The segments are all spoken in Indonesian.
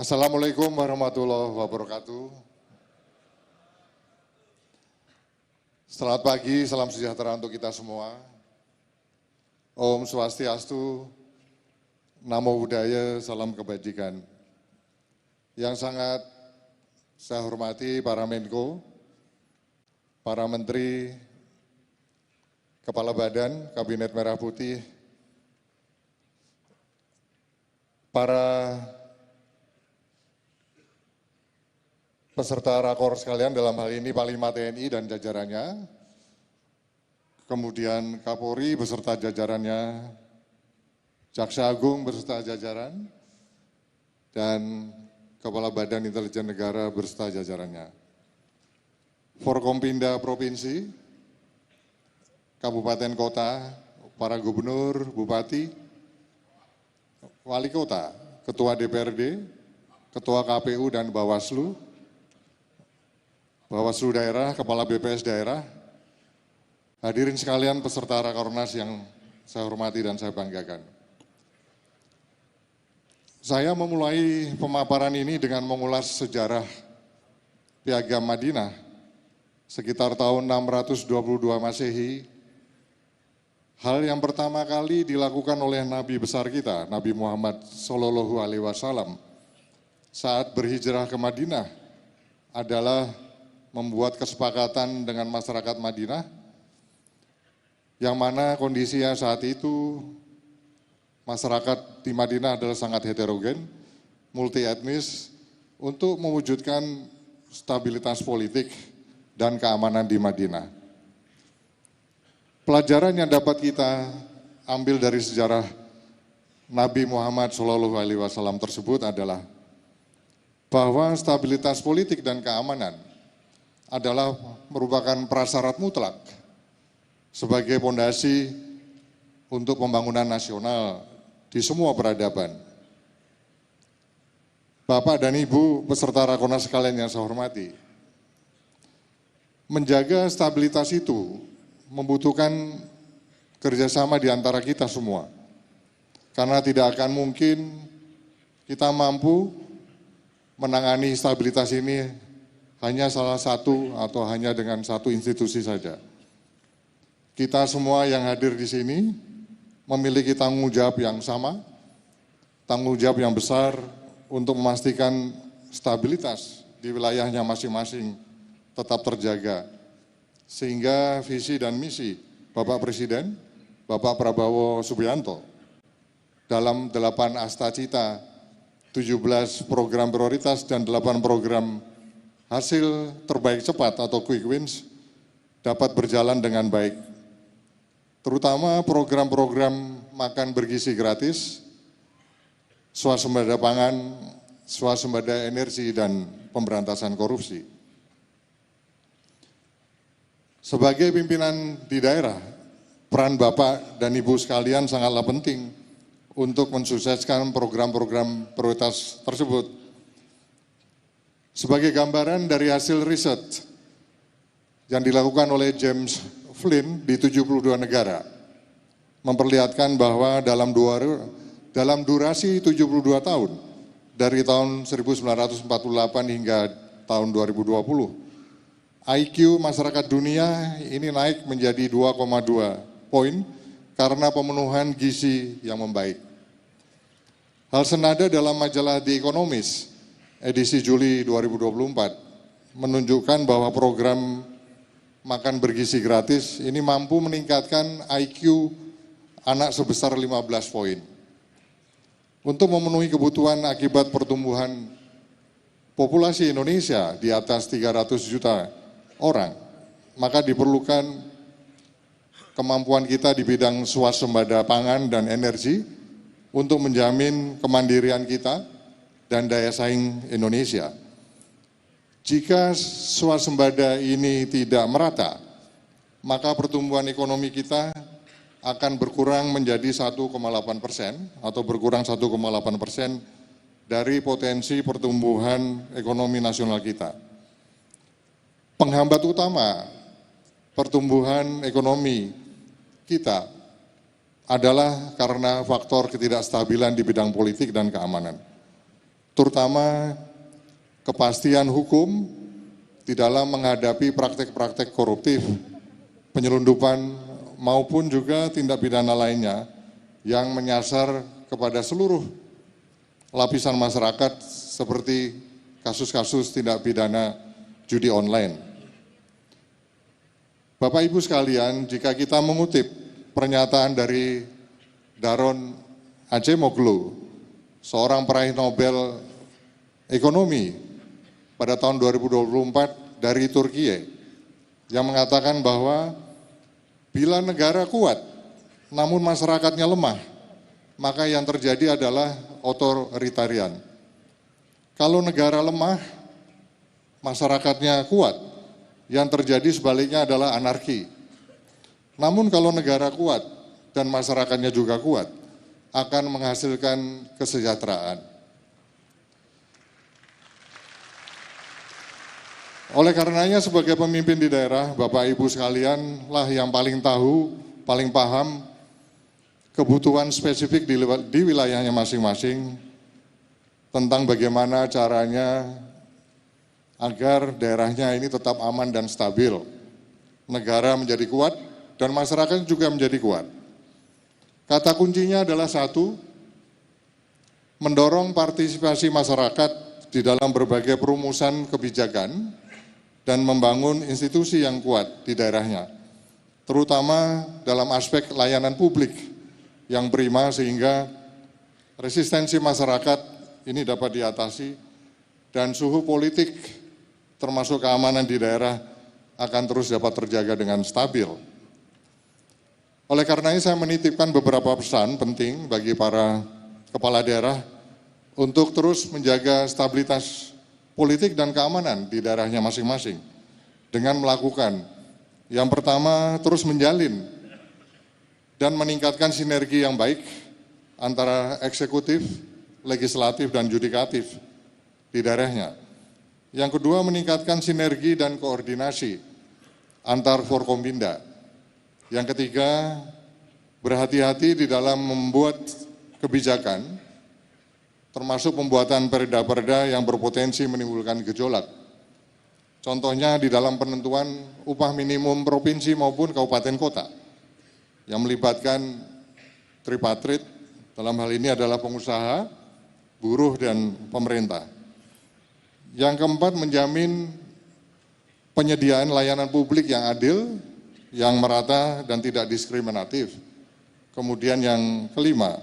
Assalamualaikum warahmatullahi wabarakatuh. Selamat pagi, salam sejahtera untuk kita semua. Om Swastiastu, Namo Buddhaya, salam kebajikan. Yang sangat saya hormati para Menko, para Menteri, Kepala Badan, Kabinet Merah Putih, para peserta rakor sekalian, dalam hal ini Panglima TNI dan jajarannya, kemudian Kapolri beserta jajarannya, Jaksa Agung beserta jajaran, dan Kepala Badan Intelijen Negara beserta jajarannya. Forkompinda Provinsi, Kabupaten Kota, para Gubernur, Bupati, Wali Kota, Ketua DPRD, Ketua KPU dan Bawaslu Daerah, Kepala BPS Daerah, hadirin sekalian peserta Rakornas yang saya hormati dan saya banggakan. Saya memulai pemaparan ini dengan mengulas sejarah Piagam Madinah sekitar tahun 622 Masehi. Hal yang pertama kali dilakukan oleh Nabi besar kita, Nabi Muhammad SAW, saat berhijrah ke Madinah adalah membuat kesepakatan dengan masyarakat Madinah, yang mana kondisinya saat itu masyarakat di Madinah adalah sangat heterogen, multi etnis, untuk mewujudkan stabilitas politik dan keamanan di Madinah. Pelajaran yang dapat kita ambil dari sejarah Nabi Muhammad SAW tersebut adalah bahwa stabilitas politik dan keamanan adalah merupakan prasyarat mutlak sebagai fondasi untuk pembangunan nasional di semua peradaban. Bapak dan Ibu peserta Rakornas sekalian yang saya hormati, menjaga stabilitas itu membutuhkan kerjasama di antara kita semua. Karena tidak akan mungkin kita mampu menangani stabilitas ini hanya salah satu atau hanya dengan satu institusi saja. Kita semua yang hadir di sini memiliki tanggung jawab yang sama, tanggung jawab yang besar untuk memastikan stabilitas di wilayahnya masing-masing tetap terjaga. Sehingga visi dan misi Bapak Presiden, Bapak Prabowo Subianto, dalam 8 Astacita, 17 program prioritas dan 8 program hasil terbaik cepat atau quick wins dapat berjalan dengan baik. Terutama program-program makan bergizi gratis, swasembada pangan, swasembada energi, dan pemberantasan korupsi. Sebagai pimpinan di daerah, peran Bapak dan Ibu sekalian sangatlah penting untuk mensukseskan program-program prioritas tersebut. Sebagai gambaran dari hasil riset yang dilakukan oleh James Flynn di 72 negara, memperlihatkan bahwa dalam durasi 72 tahun, dari tahun 1948 hingga tahun 2020, IQ masyarakat dunia ini naik menjadi 2,2 poin karena pemenuhan gizi yang membaik. Hal senada dalam majalah The Economist edisi Juli 2024 menunjukkan bahwa program makan bergizi gratis ini mampu meningkatkan IQ anak sebesar 15 poin. Untuk memenuhi kebutuhan akibat pertumbuhan populasi Indonesia di atas 300 juta orang, maka diperlukan kemampuan kita di bidang swasembada pangan dan energi untuk menjamin kemandirian kita dan daya saing Indonesia. Jika swasembada ini tidak merata, maka pertumbuhan ekonomi kita akan berkurang menjadi 1,8% atau berkurang 1,8% dari potensi pertumbuhan ekonomi nasional kita. Penghambat utama pertumbuhan ekonomi kita adalah karena faktor ketidakstabilan di bidang politik dan keamanan. terutama kepastian hukum di dalam menghadapi praktek-praktek koruptif, penyelundupan maupun juga tindak pidana lainnya yang menyasar kepada seluruh lapisan masyarakat seperti kasus-kasus tindak pidana judi online. Bapak Ibu sekalian, jika kita mengutip pernyataan dari Daron Acemoglu, seorang peraih Nobel Ekonomi pada tahun 2024 dari Turki, yang mengatakan bahwa bila negara kuat namun masyarakatnya lemah, maka yang terjadi adalah otoritarian. Kalau negara lemah, masyarakatnya kuat, yang terjadi sebaliknya adalah anarki. Namun kalau negara kuat dan masyarakatnya juga kuat, akan menghasilkan kesejahteraan. Oleh karenanya sebagai pemimpin di daerah, Bapak Ibu sekalian lah yang paling tahu, paling paham kebutuhan spesifik di wilayahnya masing-masing tentang bagaimana caranya agar daerahnya ini tetap aman dan stabil, negara menjadi kuat dan masyarakat juga menjadi kuat. Kata kuncinya adalah satu, mendorong partisipasi masyarakat di dalam berbagai perumusan kebijakan dan membangun institusi yang kuat di daerahnya, terutama dalam aspek layanan publik yang prima sehingga resistensi masyarakat ini dapat diatasi dan suhu politik termasuk keamanan di daerah akan terus dapat terjaga dengan stabil. Oleh karenanya saya menitipkan beberapa pesan penting bagi para kepala daerah untuk terus menjaga stabilitas politik dan keamanan di daerahnya masing-masing dengan melakukan yang pertama terus menjalin dan meningkatkan sinergi yang baik antara eksekutif, legislatif dan yudikatif di daerahnya. Yang kedua meningkatkan sinergi dan koordinasi antar Forkompinda. Yang ketiga berhati-hati di dalam membuat kebijakan termasuk pembuatan perda-perda yang berpotensi menimbulkan gejolak. Contohnya di dalam penentuan upah minimum provinsi maupun kabupaten kota yang melibatkan tripartit, dalam hal ini adalah pengusaha, buruh, dan pemerintah. Yang keempat menjamin penyediaan layanan publik yang adil, yang merata dan tidak diskriminatif. Kemudian yang kelima,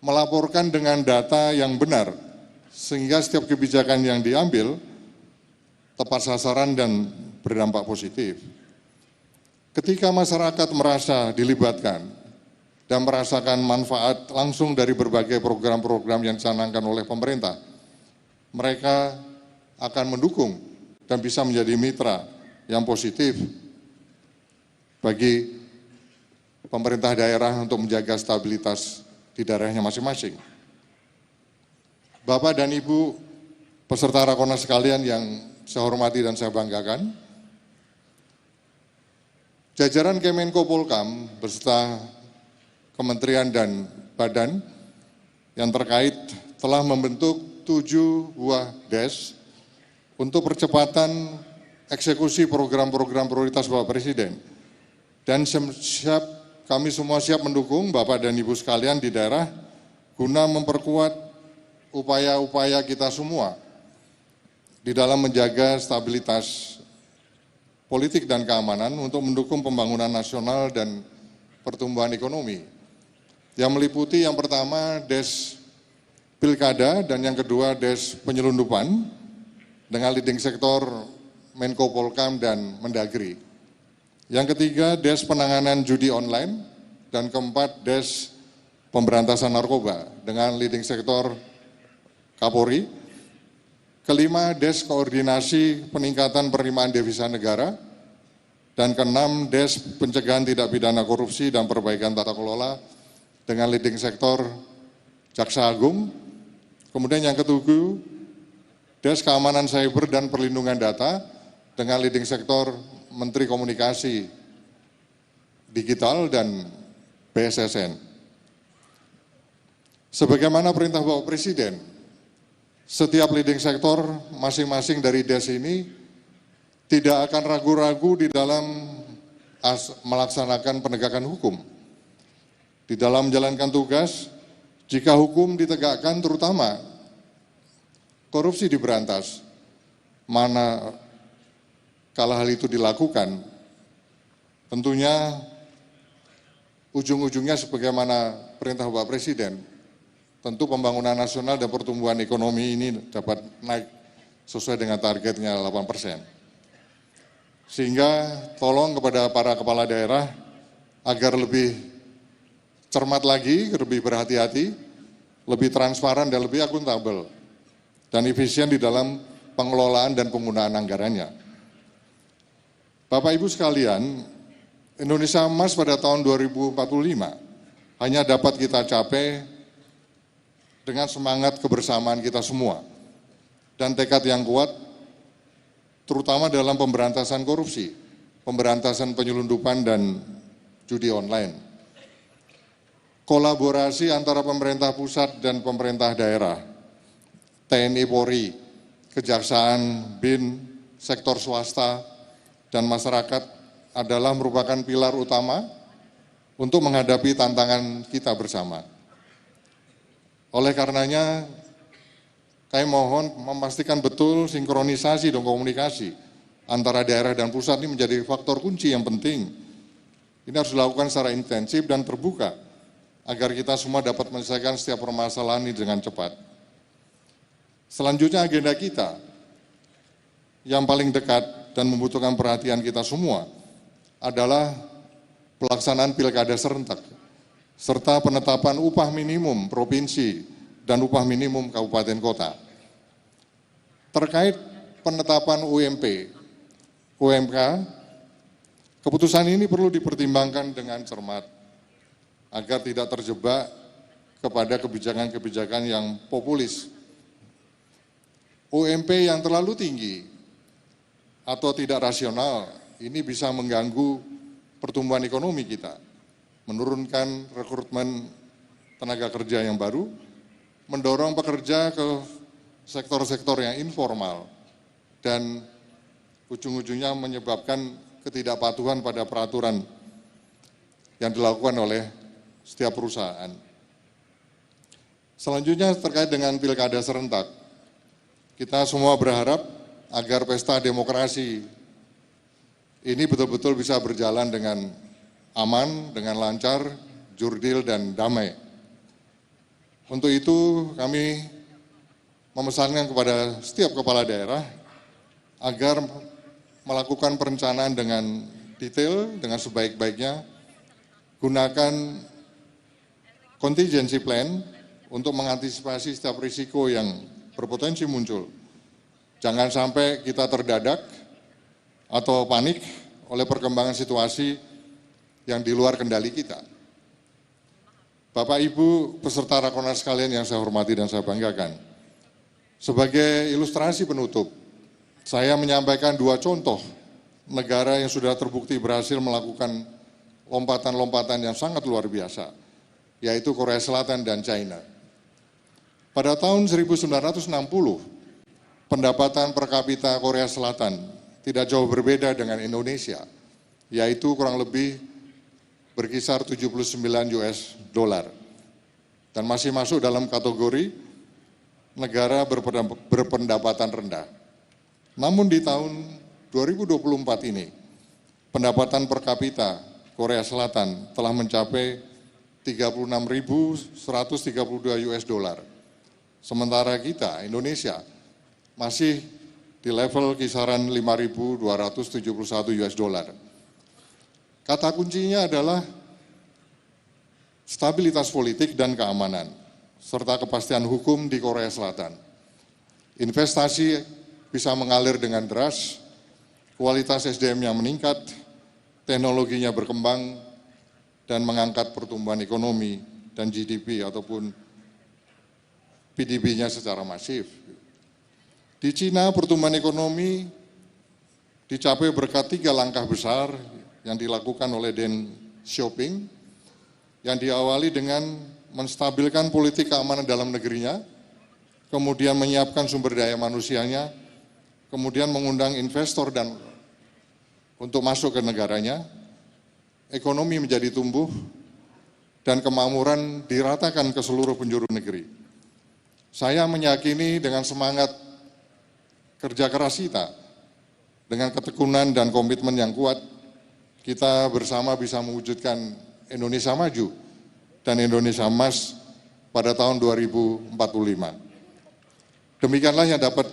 melaporkan dengan data yang benar, sehingga setiap kebijakan yang diambil tepat sasaran dan berdampak positif. Ketika masyarakat merasa dilibatkan dan merasakan manfaat langsung dari berbagai program-program yang dicanangkan oleh pemerintah, mereka akan mendukung dan bisa menjadi mitra yang positif bagi pemerintah daerah untuk menjaga stabilitas di daerahnya masing-masing. Bapak dan Ibu peserta Rakornas sekalian yang saya hormati dan saya banggakan, jajaran Kemenko Polhukam beserta kementerian dan badan yang terkait telah membentuk 7 buah DES untuk percepatan eksekusi program-program prioritas Bapak Presiden. Dan kami semua siap mendukung Bapak dan Ibu sekalian di daerah guna memperkuat upaya-upaya kita semua di dalam menjaga stabilitas politik dan keamanan untuk mendukung pembangunan nasional dan pertumbuhan ekonomi. Yang meliputi yang pertama DES Pilkada dan yang kedua DES penyelundupan dengan leading sektor Menko Polhukam dan Mendagri. Yang ketiga DES penanganan judi online dan keempat DES pemberantasan narkoba dengan leading sektor Kapolri. Kelima DES koordinasi peningkatan penerimaan devisa negara dan keenam DES pencegahan tindak pidana korupsi dan perbaikan tata kelola dengan leading sektor Jaksa Agung. Kemudian yang ketujuh DES keamanan cyber dan perlindungan data dengan leading sektor Menteri Komunikasi Digital dan BSSN. Sebagaimana perintah Bapak Presiden setiap leading sektor masing-masing dari DES ini tidak akan ragu-ragu di dalam melaksanakan penegakan hukum. Di dalam menjalankan tugas, jika hukum ditegakkan terutama korupsi diberantas, mana kalau hal itu dilakukan, tentunya ujung-ujungnya sebagaimana perintah Bapak Presiden, tentu pembangunan nasional dan pertumbuhan ekonomi ini dapat naik sesuai dengan targetnya 8%. Sehingga tolong kepada para kepala daerah agar lebih cermat lagi, lebih berhati-hati, lebih transparan dan lebih akuntabel, dan efisien di dalam pengelolaan dan penggunaan anggarannya. Bapak Ibu sekalian, Indonesia Emas pada tahun 2045 hanya dapat kita capai dengan semangat kebersamaan kita semua dan tekad yang kuat, terutama dalam pemberantasan korupsi, pemberantasan penyelundupan dan judi online. Kolaborasi antara pemerintah pusat dan pemerintah daerah, TNI Polri, Kejaksaan, BIN, sektor swasta, dan masyarakat adalah merupakan pilar utama untuk menghadapi tantangan kita bersama. Oleh karenanya, kami mohon memastikan betul sinkronisasi dan komunikasi antara daerah dan pusat ini menjadi faktor kunci yang penting. Ini harus dilakukan secara intensif dan terbuka agar kita semua dapat menyelesaikan setiap permasalahan ini dengan cepat. Selanjutnya agenda kita yang paling dekat dan membutuhkan perhatian kita semua adalah pelaksanaan pilkada serentak, serta penetapan upah minimum provinsi dan upah minimum kabupaten kota. Terkait penetapan UMP, UMK, keputusan ini perlu dipertimbangkan dengan cermat agar tidak terjebak kepada kebijakan-kebijakan yang populis. UMP yang terlalu tinggi atau tidak rasional ini bisa mengganggu pertumbuhan ekonomi kita, menurunkan rekrutmen tenaga kerja yang baru, mendorong pekerja ke sektor-sektor yang informal, dan ujung-ujungnya menyebabkan ketidakpatuhan pada peraturan yang dilakukan oleh setiap perusahaan. Selanjutnya terkait dengan pilkada serentak, kita semua berharap agar pesta demokrasi ini betul-betul bisa berjalan dengan aman, dengan lancar, jurdil, dan damai. Untuk itu kami memesankan kepada setiap kepala daerah agar melakukan perencanaan dengan detail, dengan sebaik-baiknya, gunakan contingency plan untuk mengantisipasi setiap risiko yang berpotensi muncul. Jangan sampai kita terdadak atau panik oleh perkembangan situasi yang di luar kendali kita. Bapak Ibu peserta Rakornas sekalian yang saya hormati dan saya banggakan, sebagai ilustrasi penutup, saya menyampaikan dua contoh negara yang sudah terbukti berhasil melakukan lompatan-lompatan yang sangat luar biasa, yaitu Korea Selatan dan China. Pada tahun 1960, pendapatan per kapita Korea Selatan tidak jauh berbeda dengan Indonesia, yaitu kurang lebih berkisar 79 US dollar, dan masih masuk dalam kategori negara berpendapatan rendah. Namun di tahun 2024 ini, pendapatan per kapita Korea Selatan telah mencapai 36.132 US dollar. Sementara kita, Indonesia, masih di level kisaran 5.271 US dollar. Kata kuncinya adalah stabilitas politik dan keamanan, serta kepastian hukum di Korea Selatan. Investasi bisa mengalir dengan deras, kualitas SDM yang meningkat, teknologinya berkembang, dan mengangkat pertumbuhan ekonomi dan GDP ataupun PDB-nya secara masif. Di Cina, pertumbuhan ekonomi dicapai berkat 3 langkah besar yang dilakukan oleh Deng Xiaoping, yang diawali dengan menstabilkan politik keamanan dalam negerinya, kemudian menyiapkan sumber daya manusianya, kemudian mengundang investor dan untuk masuk ke negaranya, ekonomi menjadi tumbuh, dan kemakmuran diratakan ke seluruh penjuru negeri. Saya meyakini dengan semangat kerja keras kita, dengan ketekunan dan komitmen yang kuat, kita bersama bisa mewujudkan Indonesia maju dan Indonesia emas pada tahun 2045. Demikianlah yang dapat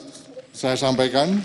saya sampaikan.